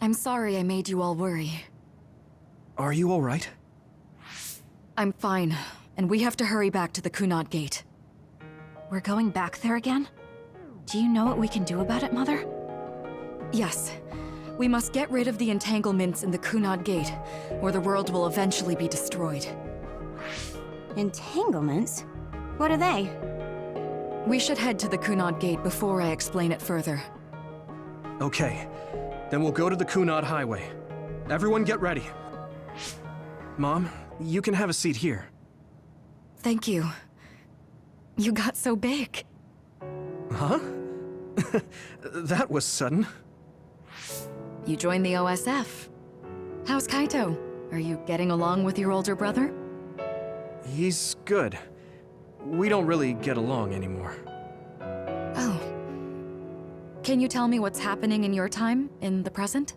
I'm sorry I made you all worry. Are you alright? I'm fine, and we have to hurry back to the Kunad Gate. We're going back there again? Do you know what we can do about it, Mother? Yes. We must get rid of the entanglements in the Kunad Gate, or the world will eventually be destroyed. Entanglements? What are they? We should head to the Kunad Gate before I explain it further. Okay, then we'll go to the Kunad Highway. Everyone get ready. Mom, you can have a seat here. Thank you. You got so big. Huh? That was sudden. You joined the OSF. How's Kaito? Are you getting along with your older brother? He's good. We don't really get along anymore. Oh. Can you tell me what's happening in your time, in the present?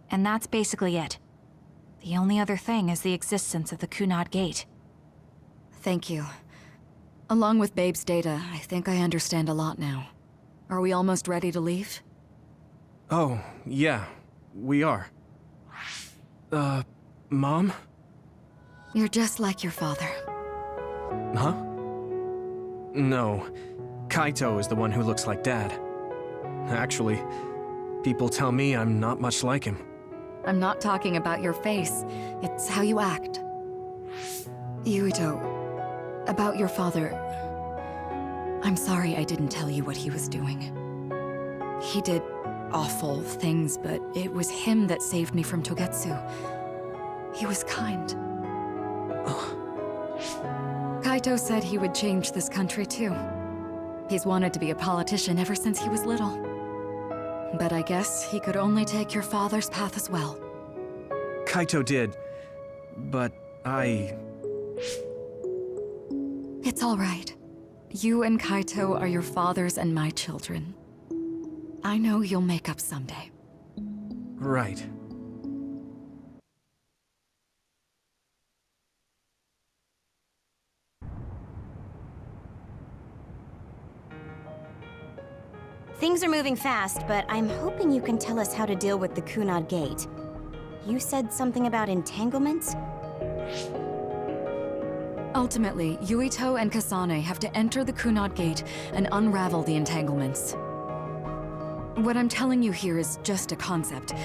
And that's basically it. The only other thing is the existence of the Kunad Gate. Thank you. Along with Babe's data, I think I understand a lot now. Are we almost ready to leave? Oh, yeah, we are. Mom? You're just like your father. Huh? No, Kaito is the one who looks like Dad. Actually, people tell me I'm not much like him. I'm not talking about your face. It's how you act. Yuito, about your father... I'm sorry I didn't tell you what he was doing. He did awful things, but it was him that saved me from Togetsu. He was kind. Kaito said he would change this country too. He's wanted to be a politician ever since he was little. But I guess he could only take your father's path as well. Kaito did, but It's all right. You and Kaito are your father's and my children. I know you'll make up someday. Right. Things are moving fast, but I'm hoping you can tell us how to deal with the Kunad Gate. You said something about entanglements? Ultimately, Yuito and Kasane have to enter the Kunad Gate and unravel the entanglements. What I'm telling you here is just a concept.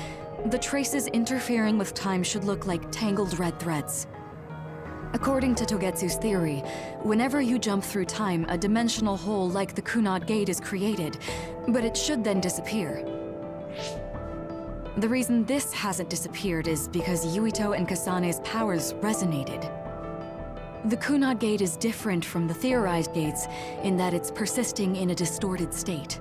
The traces interfering with time should look like tangled red threads. According to Togetsu's theory, whenever you jump through time, a dimensional hole like the Kunad Gate is created, but it should then disappear. The reason this hasn't disappeared is because Yuito and Kasane's powers resonated. The Kunad Gate is different from the theorized gates in that it's persisting in a distorted state.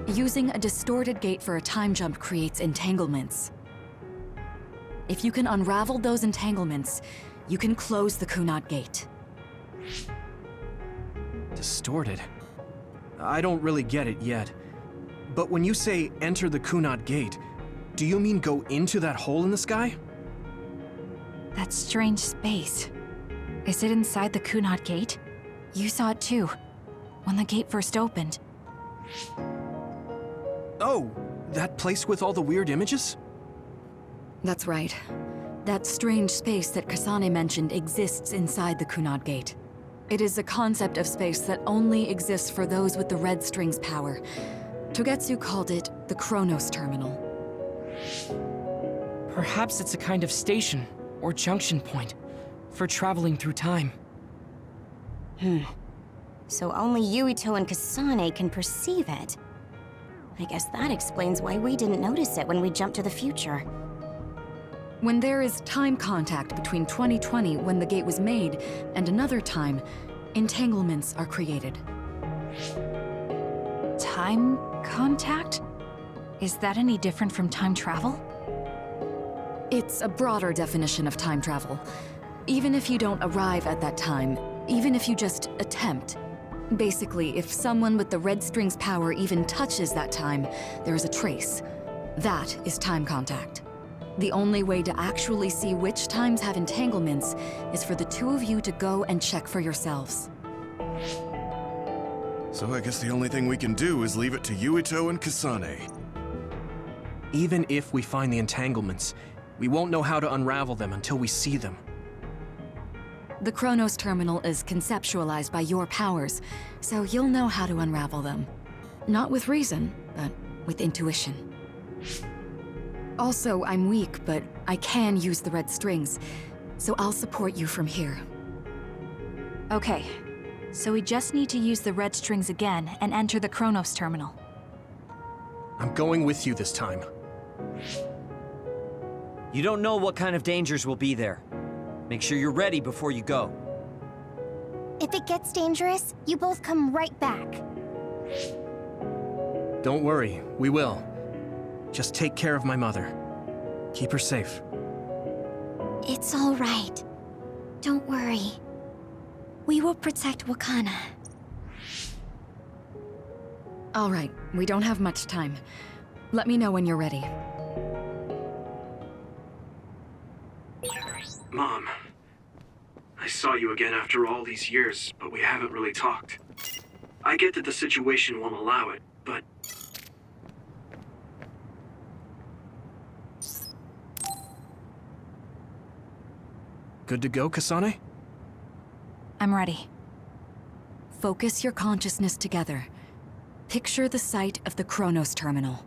Using a distorted gate for a time jump creates entanglements. If you can unravel those entanglements, you can close the Kunad Gate. Distorted? I don't really get it yet. But when you say enter the Kunad Gate, do you mean go into that hole in the sky? That strange space. Is it inside the Kunad Gate? You saw it too, when the gate first opened. Oh, that place with all the weird images? That's right. That strange space that Kasane mentioned exists inside the Kunad Gate. It is a concept of space that only exists for those with the red string's power. Togetsu called it the Chronos Terminal. Perhaps it's a kind of station, or junction point, for traveling through time. So only Yuito and Kasane can perceive it. I guess that explains why we didn't notice it when we jumped to the future. When there is time contact between 2020, when the gate was made, and another time, entanglements are created. Time contact? Is that any different from time travel? It's a broader definition of time travel. Even if you don't arrive at that time, even if you just attempt. Basically, if someone with the red string's power even touches that time, there is a trace. That is time contact. The only way to actually see which times have entanglements is for the two of you to go and check for yourselves. So I guess the only thing we can do is leave it to Yuito and Kasane. Even if we find the entanglements, we won't know how to unravel them until we see them. The Chronos Terminal is conceptualized by your powers, so you'll know how to unravel them. Not with reason, but with intuition. Also, I'm weak, but I can use the red strings, so I'll support you from here. Okay, so we just need to use the red strings again and enter the Chronos Terminal. I'm going with you this time. You don't know what kind of dangers will be there. Make sure you're ready before you go. If it gets dangerous, you both come right back. Don't worry, we will. Just take care of my mother. Keep her safe. It's all right. Don't worry. We will protect Wakana. All right, we don't have much time. Let me know when you're ready. Mom, I saw you again after all these years, but we haven't really talked. I get that the situation won't allow it, but... Good to go, Kasane? I'm ready. Focus your consciousness together. Picture the site of the Chronos Terminal.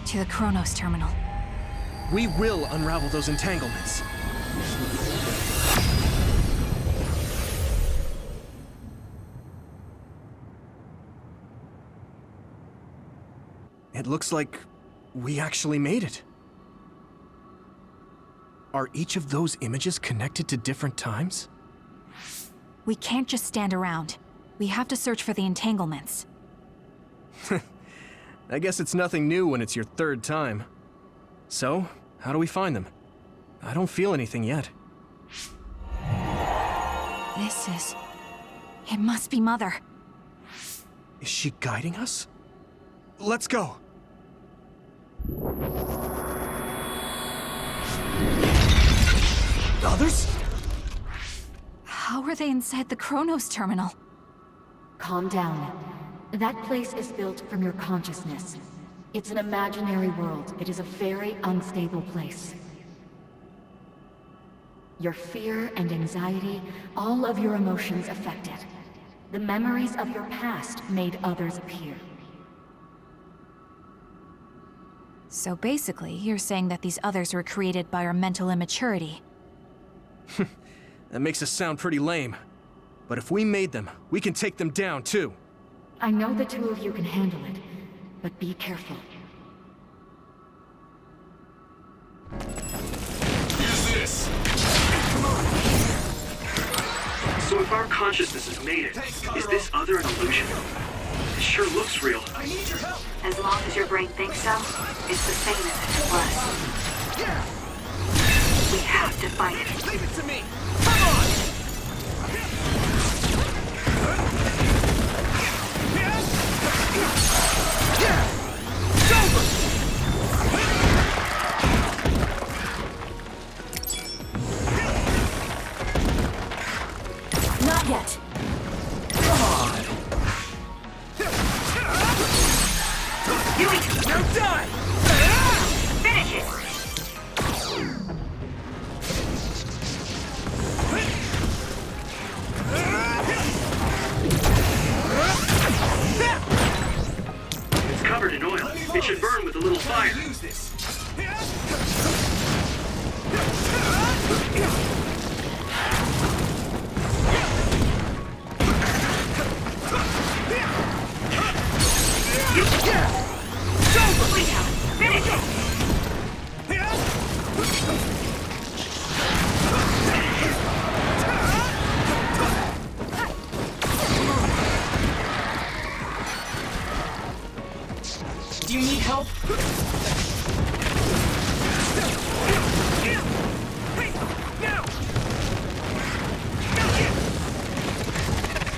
To the Chronos Terminal. We will unravel those entanglements. It looks like we actually made it. Are each of those images connected to different times? We can't just stand around. We have to search for the entanglements. I guess it's nothing new when it's your third time. So, how do we find them? I don't feel anything yet. It must be Mother. Is she guiding us? Let's go! Others? How are they inside the Chronos Terminal? Calm down. That place is built from your consciousness. It's an imaginary world. It is a very unstable place. Your fear and anxiety, all of your emotions affected. The memories of your past made others appear. So basically, you're saying that these others were created by our mental immaturity. That makes us sound pretty lame. But if we made them, we can take them down too. I know the two of you can handle it, but be careful. Here's this! So if our consciousnesses made it, is this other an illusion? It sure looks real. As long as your brain thinks so, it's the same as it was. We have to fight it. Leave it to me! Come on! Not yet. Come on! Yuito! Now die! Finish it! It's covered in oil. It should burn with a little fire. Finish it! Do you need help?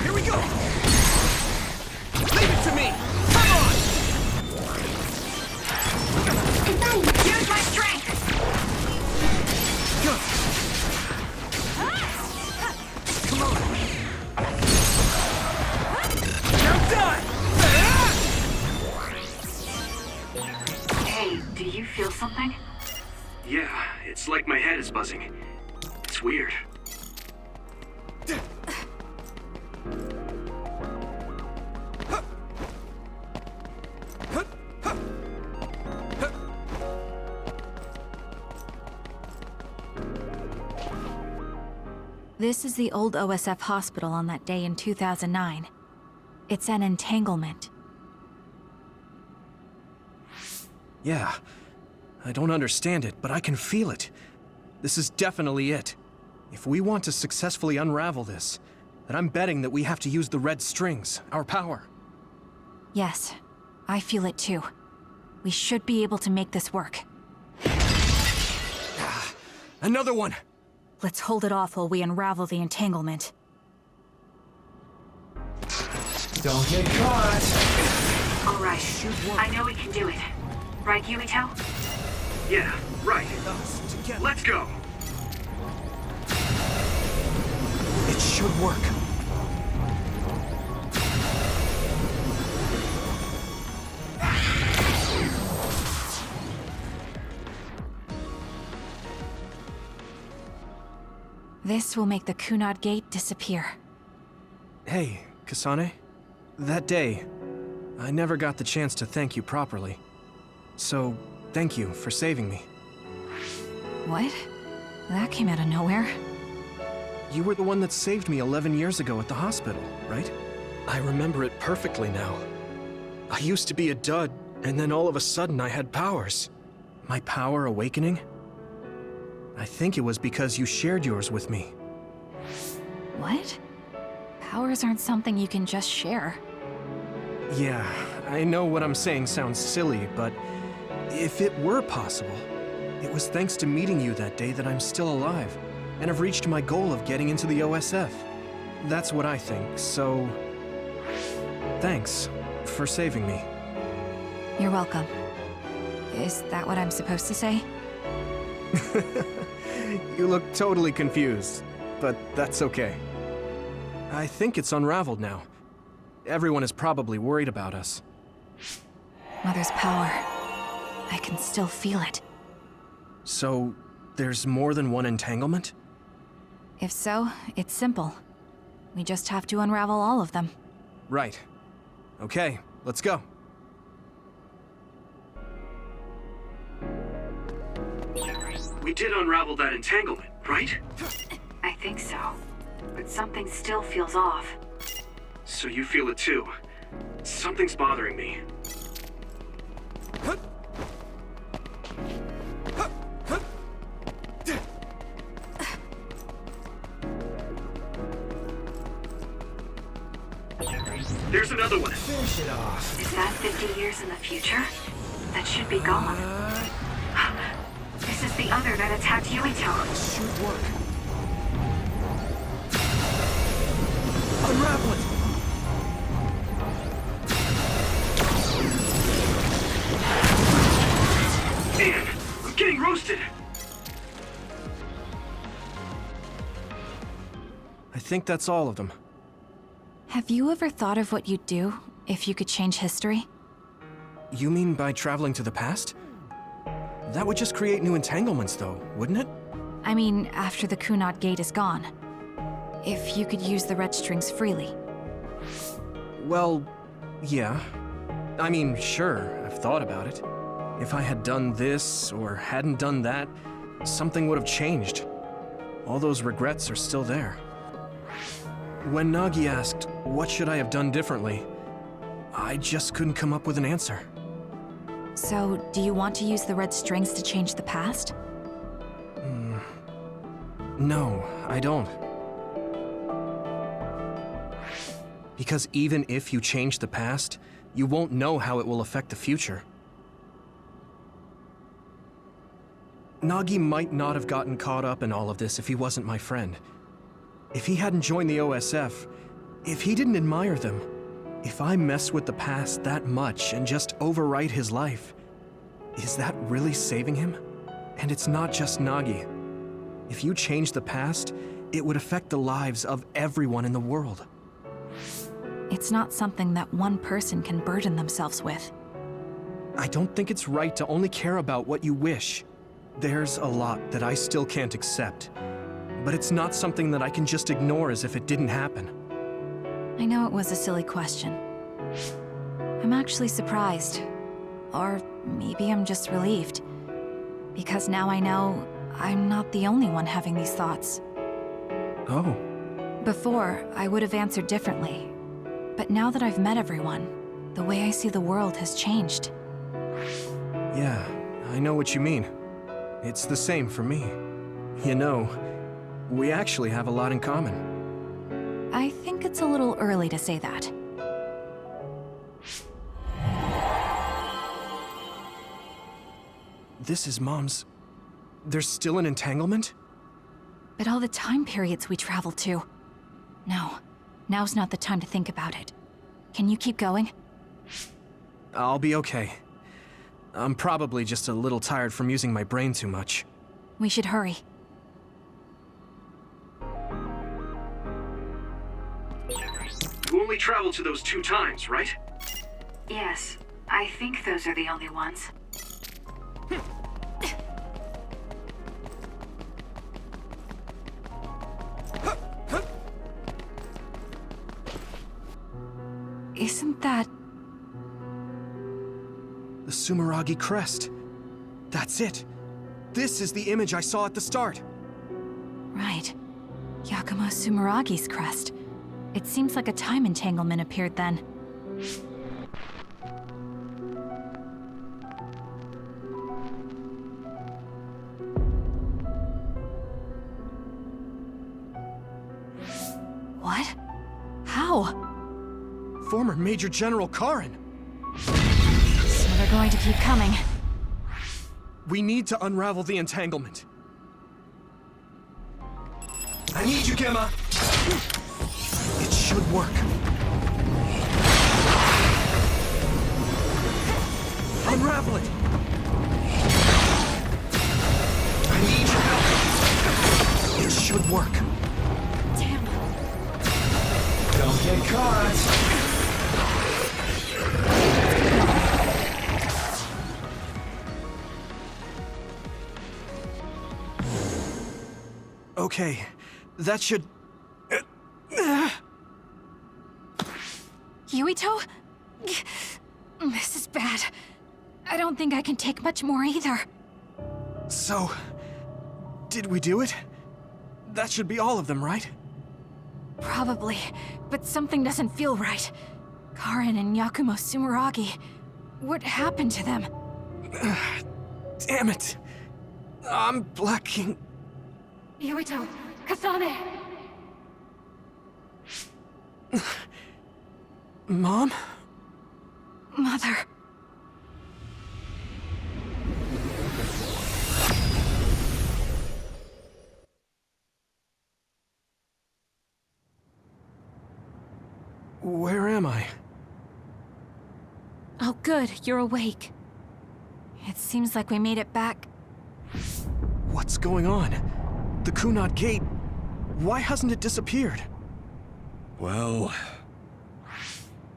Here we go! Leave it to me! Come on! Use my strength! Come on! you feel something? Yeah, it's like my head is buzzing. It's weird. This is the old OSF hospital on that day in 2009. It's an entanglement. Yeah. I don't understand it, but I can feel it. This is definitely it. If we want to successfully unravel this, then I'm betting that we have to use the red strings, our power. Yes, I feel it too. We should be able to make this work. Another one! Let's hold it off while we unravel the entanglement. Don't get caught! All right. I know we can do it. Right, Yuito? Yeah, right. Let's go! It should work. This will make the Kunad gate disappear. Hey, Kasane. That day, I never got the chance to thank you properly. So, thank you for saving me. What? That came out of nowhere. You were the one that saved me 11 years ago at the hospital, right? I remember it perfectly now. I used to be a dud, and then all of a sudden I had powers. My power awakening? I think it was because you shared yours with me. What? Powers aren't something you can just share. Yeah, I know what I'm saying sounds silly, but if it were possible, it was thanks to meeting you that day that I'm still alive, and have reached my goal of getting into the OSF. That's what I think, so... thanks for saving me. You're welcome. Is that what I'm supposed to say? You look totally confused, but that's okay. I think it's unraveled now. Everyone is probably worried about us. Mother's power. I can still feel it. So, there's more than one entanglement? If so, it's simple. We just have to unravel all of them. Right. Okay, let's go. We did unravel that entanglement, right? I think so. But something still feels off. So you feel it too. Something's bothering me. There's another one. Finish it off. Is that 50 years in the future? That should be gone. This is the other that attacked Yuito. This should work. Unravel it! Man, I'm getting roasted! I think that's all of them. Have you ever thought of what you'd do if you could change history? You mean by traveling to the past? That would just create new entanglements, though, wouldn't it? I mean, after the Kunad gate is gone. If you could use the red strings freely. Well, yeah. I mean, sure, I've thought about it. If I had done this, or hadn't done that, something would have changed. All those regrets are still there. When Nagi asked, what should I have done differently, I just couldn't come up with an answer. So, do you want to use the red strings to change the past? No, I don't. Because even if you change the past, you won't know how it will affect the future. Nagi might not have gotten caught up in all of this if he wasn't my friend. If he hadn't joined the OSF, if he didn't admire them, if I mess with the past that much and just overwrite his life, is that really saving him? And it's not just Nagi. If you change the past, it would affect the lives of everyone in the world. It's not something that one person can burden themselves with. I don't think it's right to only care about what you wish. There's a lot that I still can't accept. But it's not something that I can just ignore as if it didn't happen. I know it was a silly question. I'm actually surprised. Or maybe I'm just relieved. Because now I know I'm not the only one having these thoughts. Oh. Before, I would have answered differently. But now that I've met everyone, the way I see the world has changed. Yeah, I know what you mean. It's the same for me. You know, we actually have a lot in common. I think it's a little early to say that. This is Mom's... There's still an entanglement? But all the time periods we travel to. No, now's not the time to think about it. Can you keep going? I'll be okay. I'm probably just a little tired from using my brain too much. We should hurry. You only traveled to those 2 times, right? Yes, I think those are the only ones. Isn't that... The Sumeragi crest. That's it. This is the image I saw at the start. Right. Yakumo Sumeragi's crest. It seems like a time entanglement appeared then. What? How? Former Major General Karin. So they're going to keep coming. We need to unravel the entanglement. I need you, Gemma! It should work. Unravel it! I need your help! It should work. Damn. Don't get caught! Okay, that should... Yuito? This is bad. I don't think I can take much more either. So... did we do it? That should be all of them, right? Probably, but something doesn't feel right. Karin and Yakumo Sumeragi. What happened to them? Damn it. I'm blacking... Yuito, Kasane! Mom? Mother. Where am I? Oh good, you're awake. It seems like we made it back. What's going on? The Kunad gate... Why hasn't it disappeared? Well...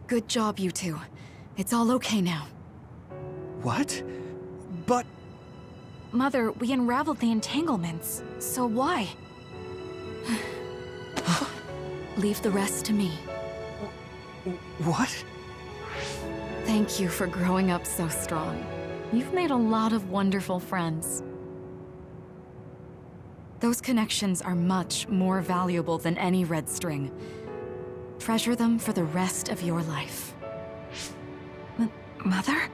Good job, you two. It's all okay now. What? But... Mother, we unraveled the entanglements, so why? Leave the rest to me. What? Thank you for growing up so strong. You've made a lot of wonderful friends. Those connections are much more valuable than any red string. Treasure them for the rest of your life. Mother?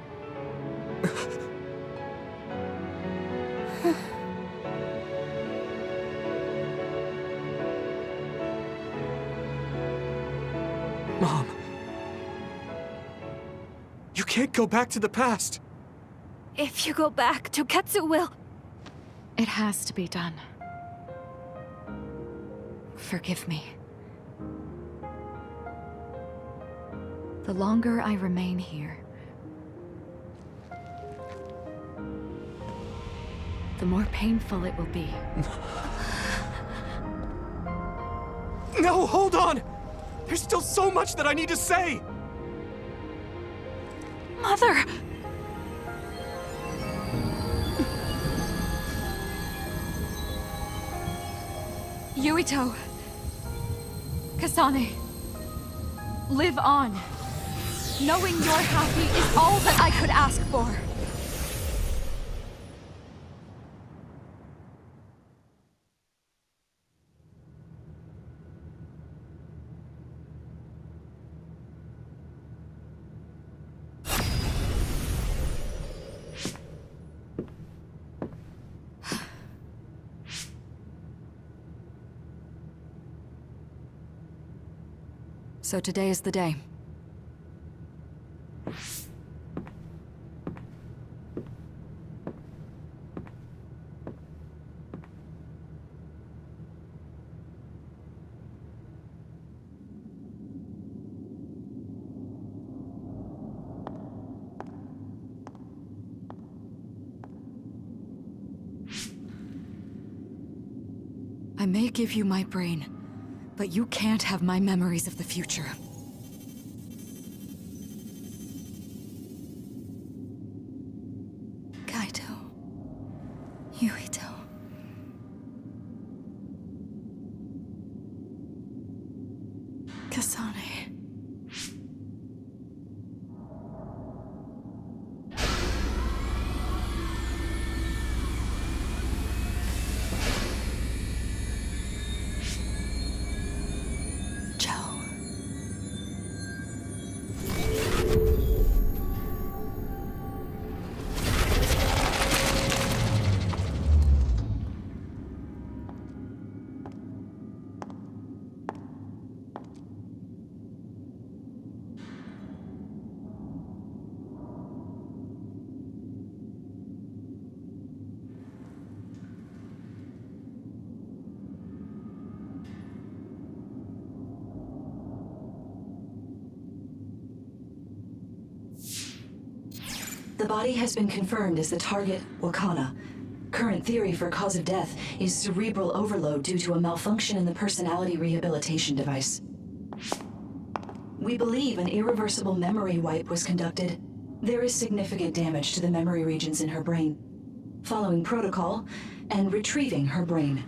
Mom. You can't go back to the past. If you go back, Toketsu will... It has to be done. Forgive me. The longer I remain here, the more painful it will be. No, hold on! There's still so much that I need to say! Mother! Yuito. Kasane. Live on. Knowing you're happy is all that I could ask for. So today is the day. I may give you my brain, but you can't have my memories of the future. Kaito. Yuito. Kasane. The body has been confirmed as the target, Wakana. Current theory for cause of death is cerebral overload due to a malfunction in the personality rehabilitation device. We believe an irreversible memory wipe was conducted. There is significant damage to the memory regions in her brain. Following protocol and retrieving her brain.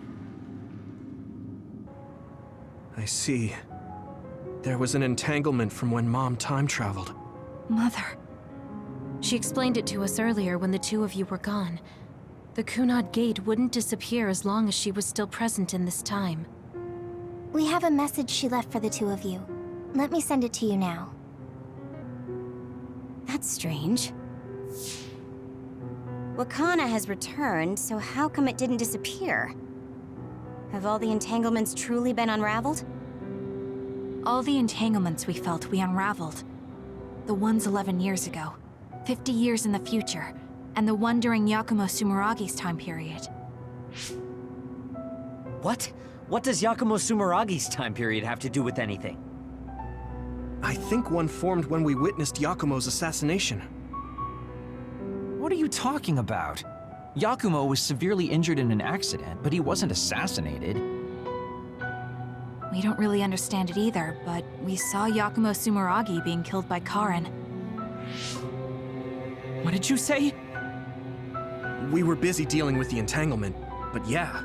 I see. There was an entanglement from when Mom time traveled. Mother. She explained it to us earlier when the two of you were gone. The Kunad Gate wouldn't disappear as long as she was still present in this time. We have a message she left for the two of you. Let me send it to you now. That's strange. Wakana has returned, so how come it didn't disappear? Have all the entanglements truly been unraveled? All the entanglements we felt we unraveled. The ones 11 years ago, 50 years in the future, and the one during Yakumo Sumeragi's time period. What? What does Yakumo Sumeragi's time period have to do with anything? I think one formed when we witnessed Yakumo's assassination. What are you talking about? Yakumo was severely injured in an accident, but he wasn't assassinated. We don't really understand it either, but we saw Yakumo Sumeragi being killed by Karen. What did you say? We were busy dealing with the entanglement, but yeah,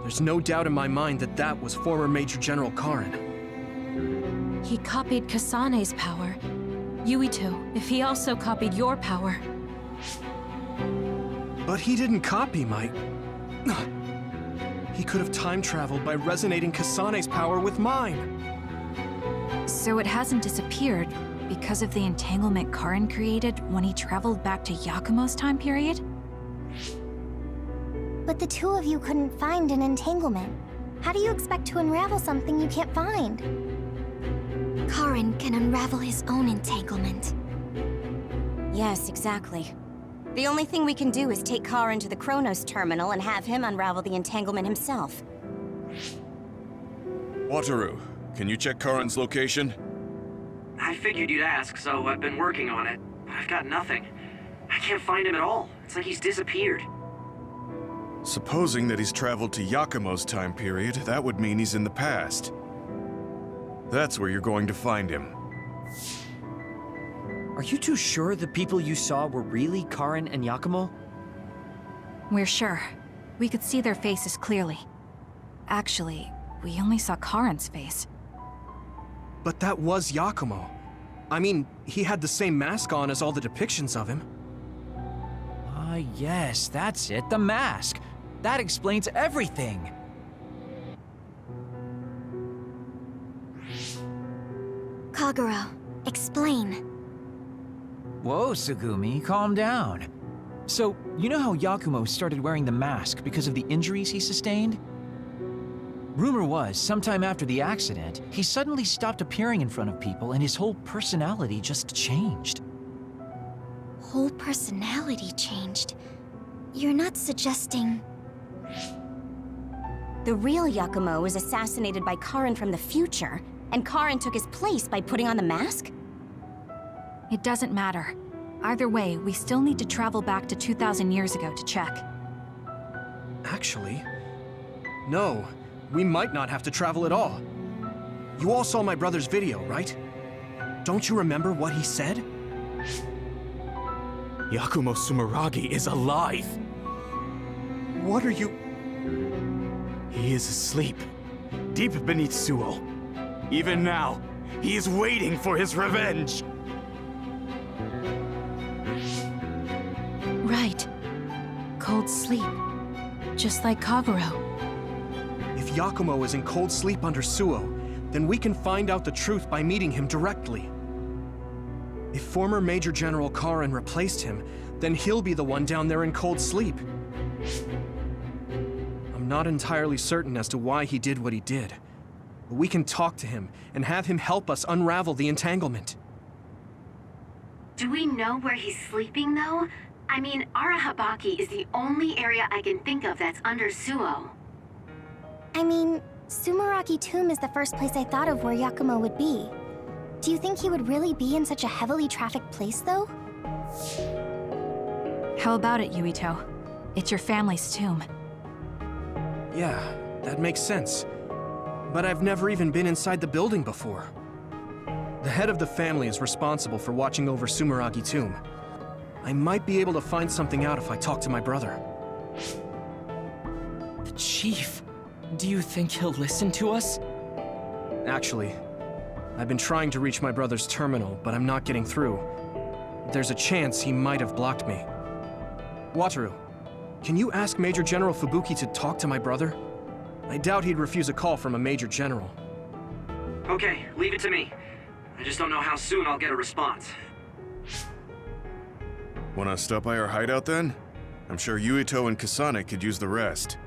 there's no doubt in my mind that that was former Major General Karen. He copied Kasane's power. Yuito, if he also copied your power. But he didn't copy my... He could have time traveled by resonating Kasane's power with mine. So it hasn't disappeared because of the entanglement Karen created when he traveled back to Yakumo's time period? But the two of you couldn't find an entanglement. How do you expect to unravel something you can't find? Karen can unravel his own entanglement. Yes, exactly. The only thing we can do is take Karen to the Chronos Terminal and have him unravel the entanglement himself. Wataru, can you check Karen's location? I figured you'd ask, so I've been working on it. But I've got nothing. I can't find him at all. It's like he's disappeared. Supposing that he's traveled to Yakumo's time period, that would mean he's in the past. That's where you're going to find him. Are you two sure the people you saw were really Karen and Yakumo? We're sure. We could see their faces clearly. Actually, we only saw Karen's face. But that was Yakumo. I mean, he had the same mask on as all the depictions of him. Ah, yes, that's it, the mask. That explains everything. Kagero, explain. Whoa, Tsugumi, calm down. So, you know how Yakumo started wearing the mask because of the injuries he sustained? Rumor was, sometime after the accident, he suddenly stopped appearing in front of people and his whole personality just changed. Whole personality changed? You're not suggesting... The real Yakumo was assassinated by Karen from the future, and Karen took his place by putting on the mask? It doesn't matter. Either way, we still need to travel back to 2,000 years ago to check. Actually, no. We might not have to travel at all. You all saw my brother's video, right? Don't you remember what he said? Yakumo Sumeragi is alive! What are you... He is asleep, deep beneath Suo. Even now, he is waiting for his revenge! Right. Cold sleep. Just like Kagero. If Yakumo is in cold sleep under Suo, then we can find out the truth by meeting him directly. If former Major General Karen replaced him, then he'll be the one down there in cold sleep. I'm not entirely certain as to why he did what he did, but we can talk to him and have him help us unravel the entanglement. Do we know where he's sleeping, though? I mean, Arahabaki is the only area I can think of that's under Suo. I mean, Sumeragi Tomb is the first place I thought of where Yakumo would be. Do you think he would really be in such a heavily trafficked place, though? How about it, Yuito? It's your family's tomb. Yeah, that makes sense. But I've never even been inside the building before. The head of the family is responsible for watching over Sumeragi Tomb. I might be able to find something out if I talk to my brother. The Chief. Do you think he'll listen to us? Actually, I've been trying to reach my brother's terminal, but I'm not getting through. There's a chance he might have blocked me. Wataru, can you ask Major General Fubuki to talk to my brother? I doubt he'd refuse a call from a Major General. Okay, leave it to me. I just don't know how soon I'll get a response. Wanna stop by our hideout then? I'm sure Yuito and Kasane could use the rest.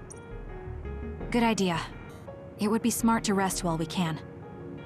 Good idea. It would be smart to rest while we can.